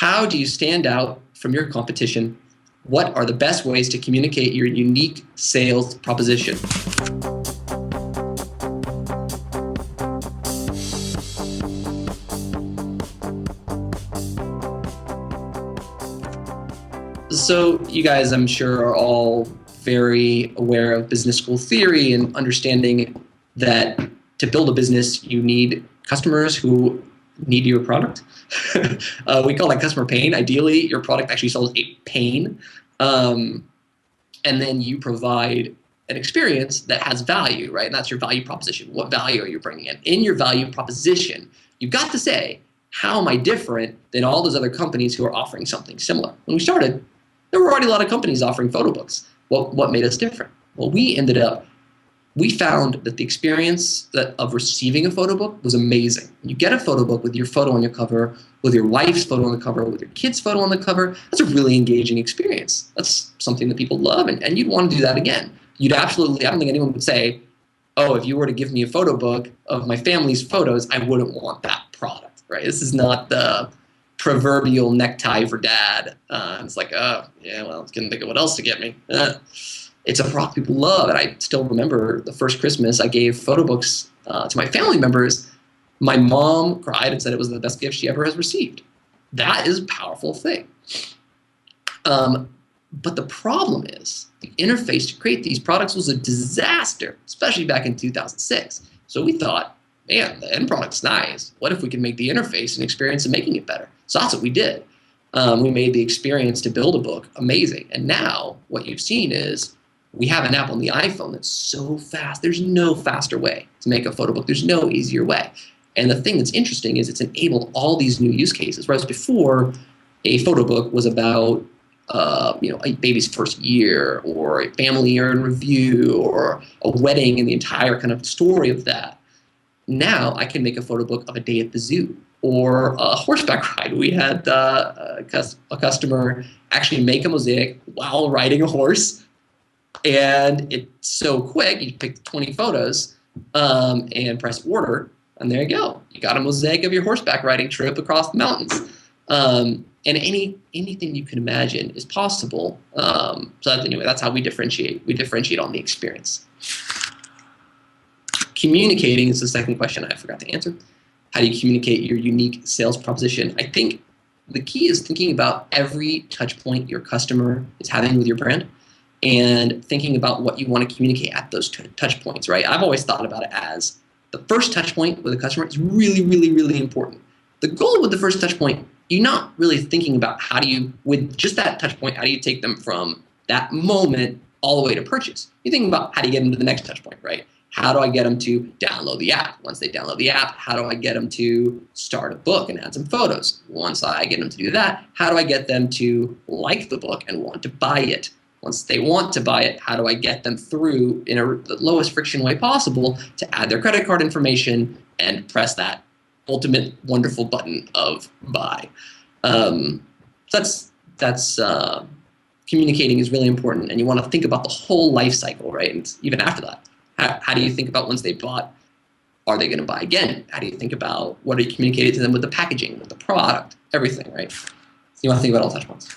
How do you stand out from your competition? What are the best ways to communicate your unique sales proposition? So you guys, I'm sure, are all very aware of business school theory and understanding that to build a business, you need customers who need your product. We call that customer pain. Ideally, your product actually solves a pain. And then you provide an experience that has value, right? And that's your value proposition. What value are you bringing in? In your value proposition, you've got to say, how am I different than all those other companies who are offering something similar? When we started, there were already a lot of companies offering photo books. What made us different? Well, we found that the experience of receiving a photo book was amazing. You get a photo book with your photo on your cover, with your wife's photo on the cover, with your kid's photo on the cover. That's a really engaging experience. That's something that people love, and you'd want to do that again. You'd absolutely, I don't think anyone would say, oh, if you were to give me a photo book of my family's photos, I wouldn't want that product, right? This is not the proverbial necktie for dad. It's like, oh, yeah, well, I couldn't think of what else to get me. It's a product people love, and I still remember the first Christmas I gave photo books to my family members. My mom cried and said it was the best gift she ever has received. That is a powerful thing. But the problem is the interface to create these products was a disaster, especially back in 2006. So we thought, man, the end product's nice. What if we can make the interface and experience of making it better? So that's what we did. We made the experience to build a book amazing. And now what you've seen is we have an app on the iPhone that's so fast. There's no faster way to make a photo book. There's no easier way. And the thing that's interesting is it's enabled all these new use cases. Whereas before, a photo book was about a baby's first year, or a family year in review, or a wedding and the entire kind of story of that. Now I can make a photo book of a day at the zoo or a horseback ride. We had a customer actually make a mosaic while riding a horse. And it's so quick, you pick 20 photos and press order, and there you go. You got a mosaic of your horseback riding trip across the mountains. And anything you can imagine is possible. Anyway, that's how we differentiate. We differentiate on the experience. Communicating is the second question I forgot to answer. How do you communicate your unique sales proposition? I think the key is thinking about every touch point your customer is having with your brand, and thinking about what you want to communicate at those touch points, right? I've always thought about it as the first touch point with a customer is really, really, really important. The goal with the first touch point, you're not really thinking about with just that touch point, how do you take them from that moment all the way to purchase? You're thinking about how do you get them to the next touch point, right? How do I get them to download the app? Once they download the app, how do I get them to start a book and add some photos? Once I get them to do that, how do I get them to like the book and want to buy it? Once they want to buy it, how do I get them through in the lowest friction way possible to add their credit card information and press that ultimate wonderful button of buy? That's communicating is really important, and you want to think about the whole life cycle, right? And even after that, how do you think about once they bought, are they going to buy again? How do you think about what are you communicating to them with the packaging, with the product, everything, right? So you want to think about all touch points.